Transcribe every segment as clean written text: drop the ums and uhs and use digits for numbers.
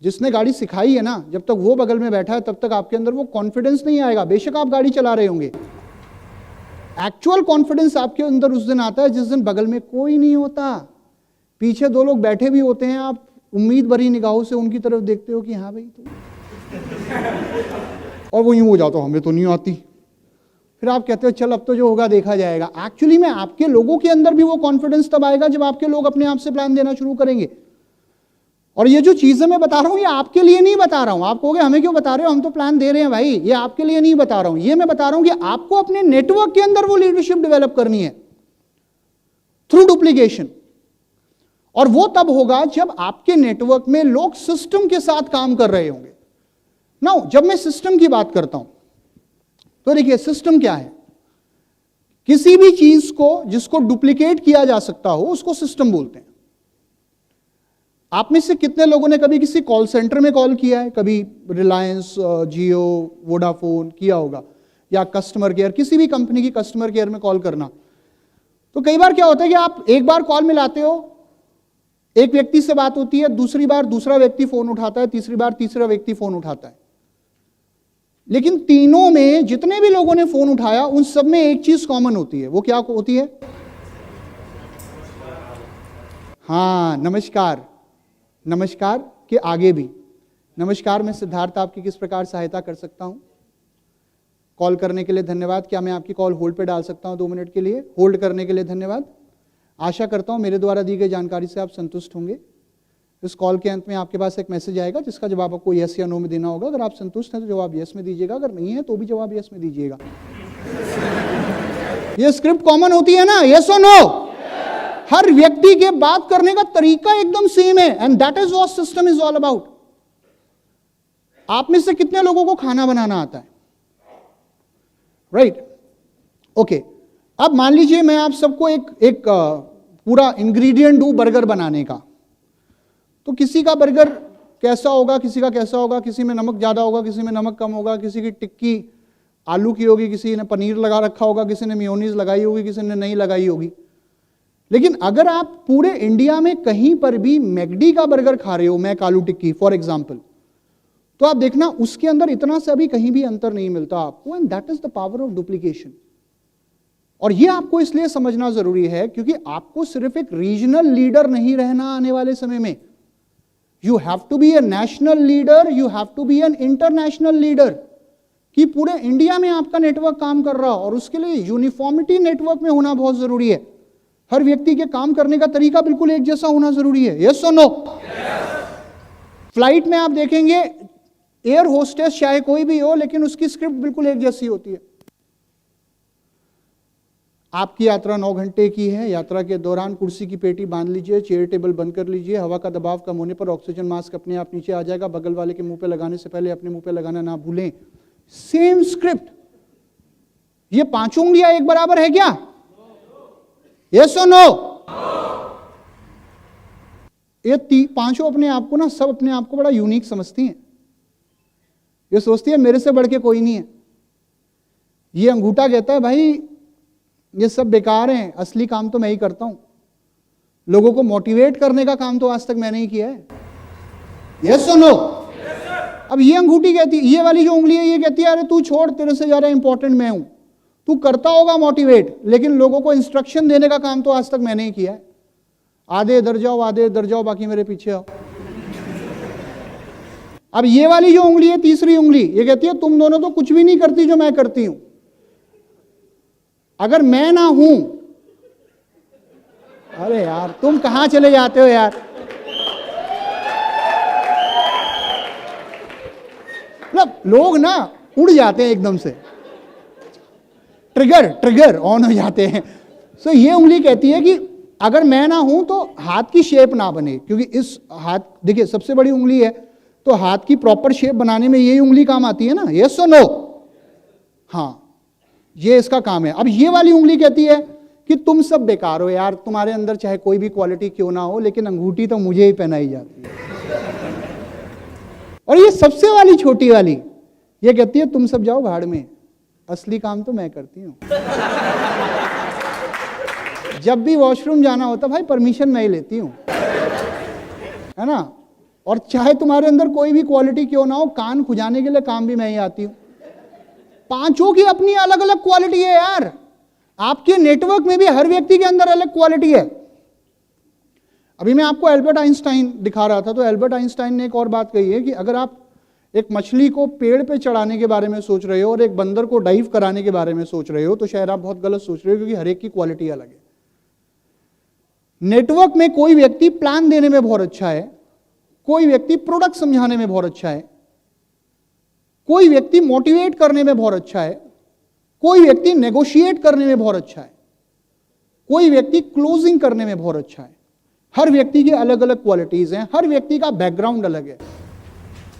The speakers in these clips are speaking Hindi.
जिसने गाड़ी सिखाई है ना, जब तक वो बगल में बैठा है तब तक आपके अंदर वो कॉन्फिडेंस नहीं आएगा, बेशक आप गाड़ी चला रहे होंगे। एक्चुअल कॉन्फिडेंस आपके अंदर उस दिन आता है जिस दिन बगल में कोई नहीं होता, पीछे दो लोग बैठे भी होते हैं, आप उम्मीद भरी निगाहों से उनकी तरफ देखते हो कि हाँ भाई तो और वो यूं हो जाता, हमें तो नहीं आती। फिर आप कहते हो चल अब तो जो होगा देखा जाएगा। एक्चुअली में आपके लोगों के अंदर भी वो कॉन्फिडेंस तब आएगा जब आपके लोग अपने आप से प्लान देना शुरू करेंगे। और ये जो चीजें मैं बता रहा हूं ये आपके लिए नहीं बता रहा हूं। आप कहोगे हमें क्यों बता रहे हो, हम तो प्लान दे रहे हैं भाई। ये आपके लिए नहीं बता रहा हूं, ये मैं बता रहा हूं कि आपको अपने नेटवर्क के अंदर वो लीडरशिप डेवलप करनी है थ्रू डुप्लीकेशन। और वो तब होगा जब आपके नेटवर्क में लोग सिस्टम के साथ काम कर रहे होंगे। नाउ जब मैं सिस्टम की बात करता हूं तो देखिए सिस्टम क्या है। किसी भी चीज को जिसको डुप्लीकेट किया जा सकता हो उसको सिस्टम बोलते हैं। आप में से कितने लोगों ने कभी किसी कॉल सेंटर में कॉल किया है, कभी रिलायंस, जियो, वोडाफोन किया होगा, या कस्टमर केयर, किसी भी कंपनी की कस्टमर केयर में कॉल करना। तो कई बार क्या होता है कि आप एक बार कॉल मिलाते हो, एक व्यक्ति से बात होती है, दूसरी बार दूसरा व्यक्ति फोन उठाता है, तीसरी बार तीसरा व्यक्ति फोन उठाता है, लेकिन तीनों में जितने भी लोगों ने फोन उठाया उन सब में एक चीज कॉमन होती है। वो क्या होती है? हाँ, नमस्कार। नमस्कार के आगे भी नमस्कार, मैं सिद्धार्थ आपकी किस प्रकार सहायता कर सकता हूं? कॉल करने के लिए धन्यवाद। क्या मैं आपकी कॉल होल्ड पे डाल सकता हूं 2 मिनट के लिए? होल्ड करने के लिए धन्यवाद। आशा करता हूं मेरे द्वारा दी गई जानकारी से आप संतुष्ट होंगे। इस कॉल के अंत में आपके पास एक मैसेज आएगा जिसका जवाब आपको यस या नो में देना होगा। अगर आप संतुष्ट हैं तो जवाब यस में दीजिएगा, अगर नहीं है तो भी जवाब यस में दीजिएगा। ये स्क्रिप्ट कॉमन होती है ना, यस और नो। हर व्यक्ति के बात करने का तरीका एकदम सेम है, and that is what system is all about. आप में से कितने लोगों को खाना बनाना आता है? Right, okay. अब मान लीजिए मैं आप सबको एक पूरा इंग्रेडिएंट दूं बर्गर बनाने का, तो किसी का बर्गर कैसा होगा, किसी का कैसा होगा, किसी में नमक ज्यादा होगा, किसी में नमक कम होगा, किसी की टिक्की आलू की होगी, किसी ने पनीर लगा रखा होगा, किसी ने मेयोनीज लगाई होगी, किसी ने नहीं लगाई होगी। लेकिन अगर आप पूरे इंडिया में कहीं पर भी मैकडी का बर्गर खा रहे हो, मैक आलू टिक्की फॉर एग्जांपल, तो आप देखना उसके अंदर इतना सा भी कहीं भी अंतर नहीं मिलता आपको, and that is the power of duplication. और ये आपको इसलिए समझना जरूरी है क्योंकि आपको सिर्फ एक रीजनल लीडर नहीं रहना आने वाले समय में। You have to be a national leader, you have to be an international leader, कि पूरे इंडिया में आपका नेटवर्क काम कर रहा हो। और उसके लिए यूनिफॉर्मिटी नेटवर्क में होना बहुत जरूरी है। हर व्यक्ति के काम करने का तरीका बिल्कुल एक जैसा होना जरूरी है। यस और नो? फ्लाइट में आप देखेंगे एयर होस्टेस चाहे कोई भी हो, लेकिन उसकी स्क्रिप्ट बिल्कुल एक जैसी होती है। आपकी यात्रा 9 घंटे की है। यात्रा के दौरान कुर्सी की पेटी बांध लीजिए, चेयर टेबल बंद कर लीजिए। हवा का दबाव कम होने पर ऑक्सीजन मास्क अपने आप नीचे आ जाएगा। बगल वाले के मुंह पे लगाने से पहले अपने मुंह पे लगाना ना भूलें। Same script. ये 5 उंगलियां एक बराबर है क्या? यस और नो? ये 5 अपने आप को ना, सब अपने आप को बड़ा यूनिक समझती हैं। ये सोचती है मेरे से बढ़ के कोई नहीं है। ये अंगूठा कहता है भाई ये सब बेकार हैं, असली काम तो मैं ही करता हूं। लोगों को मोटिवेट करने का काम तो आज तक मैंने ही किया है। यस और नो? अब ये अंगूठी कहती है, ये वाली जो उंगली है ये कहती है अरे तू छोड़, तेरे से ज्यादा इंपॉर्टेंट मैं हूं। तू करता होगा मोटिवेट, लेकिन लोगों को इंस्ट्रक्शन देने का काम तो आज तक मैंने ही किया है। आधे इधर जाओ, आधे इधर जाओ, बाकी मेरे पीछे आओ। अब ये वाली जो उंगली है, तीसरी उंगली, ये कहती है तुम दोनों तो कुछ भी नहीं करती जो मैं करती हूं। अगर मैं ना हूं, अरे यार तुम कहां चले जाते हो यार। मतलब लोग ना उड़ जाते हैं एकदम से, ट्रिगर ऑन हो जाते हैं। सो ये उंगली कहती है कि अगर मैं ना हूं तो हाथ की शेप ना बने, क्योंकि इस हाथ, देखिए सबसे बड़ी उंगली है तो हाथ की प्रॉपर शेप बनाने में यही उंगली काम आती है ना। यस और नो? हाँ, ये इसका काम है। अब ये वाली उंगली कहती है कि तुम सब बेकार हो यार, तुम्हारे अंदर चाहे कोई भी क्वालिटी क्यों ना हो, लेकिन अंगूठी तो मुझे ही पहनाई जाती है। और ये सबसे वाली छोटी वाली, ये कहती है तुम सब जाओ भाड़ में, असली काम तो मैं करती हूं। जब भी वॉशरूम जाना होता भाई परमिशन मैं ही लेती हूं, है ना। और चाहे तुम्हारे अंदर कोई भी क्वालिटी क्यों ना हो, कान खुजाने के लिए काम भी मैं ही आती हूं। पांचों की अपनी अलग अलग क्वालिटी है यार। आपके नेटवर्क में भी हर व्यक्ति के अंदर अलग क्वालिटी है। अभी मैं आपको एल्बर्ट आइंस्टाइन दिखा रहा था, तो एल्बर्ट आइंस्टाइन ने एक और बात कही है कि अगर आप एक मछली को पेड़ पे चढ़ाने के बारे में सोच रहे हो और एक बंदर को डाइव कराने के बारे में सोच रहे हो, तो शायद आप बहुत गलत सोच रहे हो, क्योंकि हर एक की क्वालिटी अलग है। नेटवर्क में कोई व्यक्ति प्लान देने में बहुत अच्छा है, कोई व्यक्ति प्रोडक्ट समझाने में बहुत अच्छा है, कोई व्यक्ति मोटिवेट करने में बहुत अच्छा है, कोई व्यक्ति नेगोशिएट करने में बहुत अच्छा है, कोई व्यक्ति क्लोजिंग करने में बहुत अच्छा है। हर व्यक्ति की अलग अलग क्वालिटीज हैं, हर व्यक्ति का बैकग्राउंड अलग है।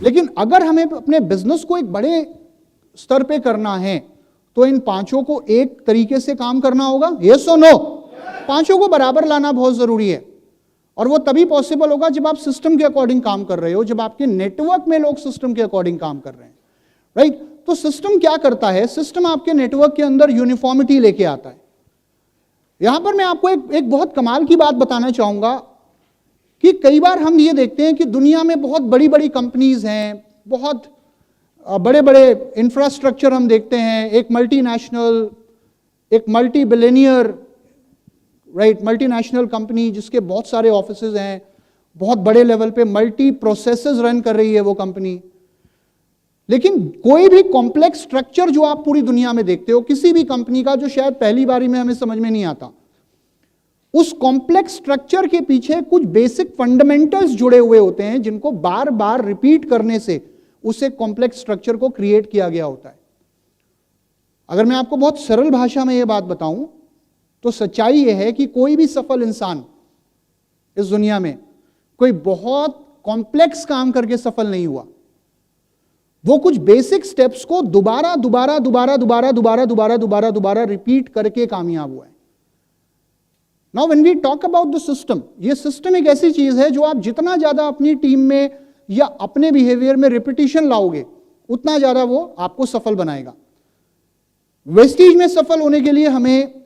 लेकिन अगर हमें अपने बिजनेस को एक बड़े स्तर पे करना है, तो इन पांचों को एक तरीके से काम करना होगा। यस और नो? पांचों को बराबर लाना बहुत जरूरी है, और वो तभी पॉसिबल होगा जब आप सिस्टम के अकॉर्डिंग काम कर रहे हो, जब आपके नेटवर्क में लोग सिस्टम के अकॉर्डिंग काम कर रहे हैं, राइट? तो सिस्टम क्या करता है? सिस्टम आपके नेटवर्क के अंदर यूनिफॉर्मिटी लेके आता है। यहां पर मैं आपको एक बहुत कमाल की बात बताना चाहूंगा कि कई बार हम ये देखते हैं कि दुनिया में बहुत बड़ी बड़ी कंपनीज हैं, बहुत बड़े बड़े इंफ्रास्ट्रक्चर हम देखते हैं, एक मल्टीनेशनल, एक multi billionaire, right, multinational company जिसके बहुत सारे ऑफिसेज हैं, बहुत बड़े लेवल पे मल्टी प्रोसेसेस रन कर रही है वो कंपनी। लेकिन कोई भी कॉम्प्लेक्स स्ट्रक्चर जो आप पूरी दुनिया में देखते हो किसी भी कंपनी का, जो शायद पहली बारी में हमें समझ में नहीं आता, उस कॉम्प्लेक्स स्ट्रक्चर के पीछे कुछ बेसिक फंडामेंटल्स जुड़े हुए होते हैं, जिनको बार बार रिपीट करने से उसे कॉम्प्लेक्स स्ट्रक्चर को क्रिएट किया गया होता है। अगर मैं आपको बहुत सरल भाषा में यह बात बताऊं, तो सच्चाई यह है कि कोई भी सफल इंसान इस दुनिया में कोई बहुत कॉम्प्लेक्स काम करके सफल नहीं हुआ। वो कुछ बेसिक स्टेप्स को दोबारा दोबारा दोबारा दोबारा दोबारा दोबारा दोबारा दोबारा रिपीट करके कामयाब हुआ है। Now when we talk about the system, ये सिस्टम एक ऐसी चीज है जो आप जितना ज्यादा अपनी टीम में या अपने बिहेवियर में रिपीटिशन लाओगे, उतना ज्यादा वो आपको सफल बनाएगा। वेस्टीज में सफल होने के लिए हमें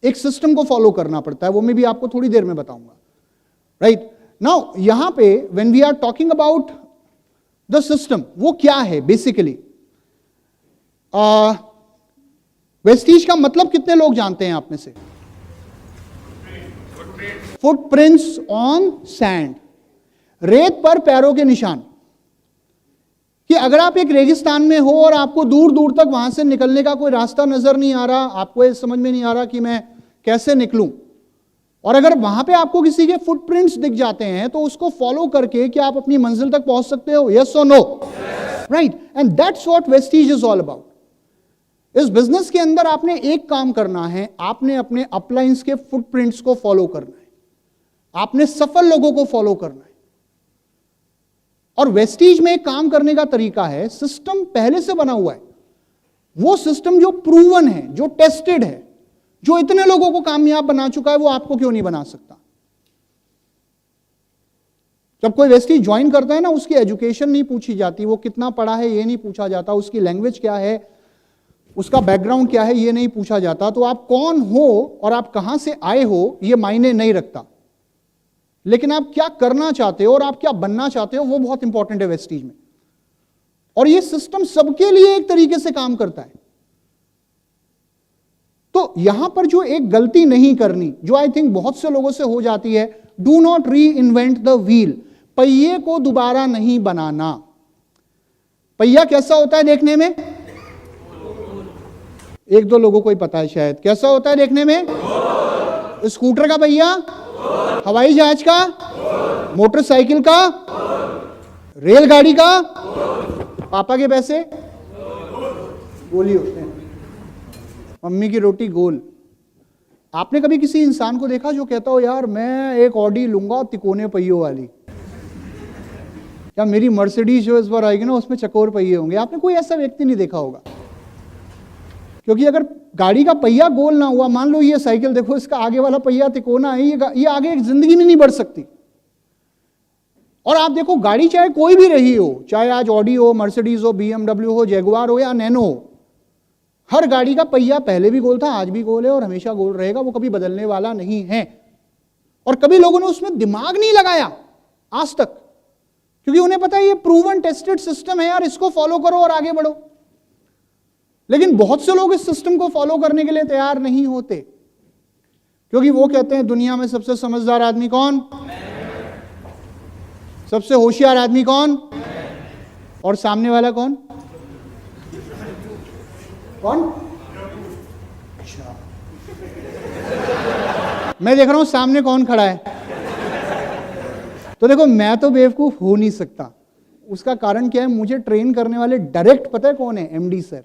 एक सिस्टम को फॉलो करना पड़ता है, वो मैं भी आपको थोड़ी देर में बताऊंगा, राइट? नाउ यहां पे when we are talking about the system, वो क्या है बेसिकली? वेस्टीज का मतलब कितने लोग जानते हैं आप में से? फुटप्रिंट्स ऑन सैंड, रेत पर पैरों के निशान। कि अगर आप एक रेगिस्तान में हो और आपको दूर दूर तक वहां से निकलने का कोई रास्ता नजर नहीं आ रहा, आपको ये समझ में नहीं आ रहा कि मैं कैसे निकलूं, और अगर वहां पे आपको किसी के फुटप्रिंट्स दिख जाते हैं, तो उसको फॉलो करके क्या आप अपनी मंजिल तक पहुंच सकते हो? यस और no? Right, and that's what Vestige is all about. इस बिजनेस के अंदर आपने एक काम करना है, आपने अपने अपलाइंस के फुटप्रिंट्स को फॉलो करना है, आपने सफल लोगों को फॉलो करना है। और वेस्टीज में काम करने का तरीका है, सिस्टम पहले से बना हुआ है, वो सिस्टम जो प्रूवन है, जो टेस्टेड है, जो इतने लोगों को कामयाब बना चुका है, वो आपको क्यों नहीं बना सकता? जब कोई वेस्टीज ज्वाइन करता है ना, उसकी एजुकेशन नहीं पूछी जाती, वो कितना पढ़ा है ये नहीं पूछा जाता, उसकी लैंग्वेज क्या है, उसका बैकग्राउंड क्या है ये नहीं पूछा जाता। तो आप कौन हो और आप कहां से आए हो ये मायने नहीं रखता, लेकिन आप क्या करना चाहते हो और आप क्या बनना चाहते हो वो बहुत इंपॉर्टेंट है वेस्टीज में। और ये सिस्टम सबके लिए एक तरीके से काम करता है। तो यहां पर जो एक गलती नहीं करनी, जो आई थिंक बहुत से लोगों से हो जाती है, डू नॉट री इन्वेंट द व्हील, पहिए को दोबारा नहीं बनाना। पहिया कैसा होता है देखने में? एक दो लोगों को ही पता है शायद, कैसा होता है देखने में? स्कूटर का पहिया, हवाई जहाज का, मोटरसाइकिल का, रेलगाड़ी का, पापा के पैसे गोली होते हैं, मम्मी की रोटी गोल। आपने कभी किसी इंसान को देखा जो कहता हो यार मैं एक ऑडी लूंगा तिकोने पहियों वाली, या मेरी मर्सिडीज जो इस बार आएगी ना उसमें चकोर पहिए होंगे? आपने कोई ऐसा व्यक्ति नहीं देखा होगा, क्योंकि अगर गाड़ी का पहिया गोल ना हुआ, मान लो ये साइकिल देखो, इसका आगे वाला पहिया तिकोना है, ये आगे एक जिंदगी में नहीं बढ़ सकती। और आप देखो गाड़ी चाहे कोई भी रही हो, चाहे आज ऑडी हो, मर्सिडीज हो, BMW हो, जैगुआर हो या नैनो हो, हर गाड़ी का पहिया पहले भी गोल था, आज भी गोल है और हमेशा गोल रहेगा, वो कभी बदलने वाला नहीं है। और कभी लोगों ने उसमें दिमाग नहीं लगाया आज तक क्योंकि उन्हें पता है ये प्रूवन टेस्टेड सिस्टम है यार, इसको फॉलो करो और आगे बढ़ो। लेकिन बहुत से लोग इस सिस्टम को फॉलो करने के लिए तैयार नहीं होते, क्योंकि वो कहते हैं दुनिया में सबसे समझदार आदमी कौन, सबसे होशियार आदमी कौन, और सामने वाला कौन कौन? अच्छा, मैं देख रहा हूं सामने कौन खड़ा है। तो देखो, मैं तो बेवकूफ हो नहीं सकता। उसका कारण क्या है? मुझे ट्रेन करने वाले डायरेक्ट पता है कौन है? MD sir.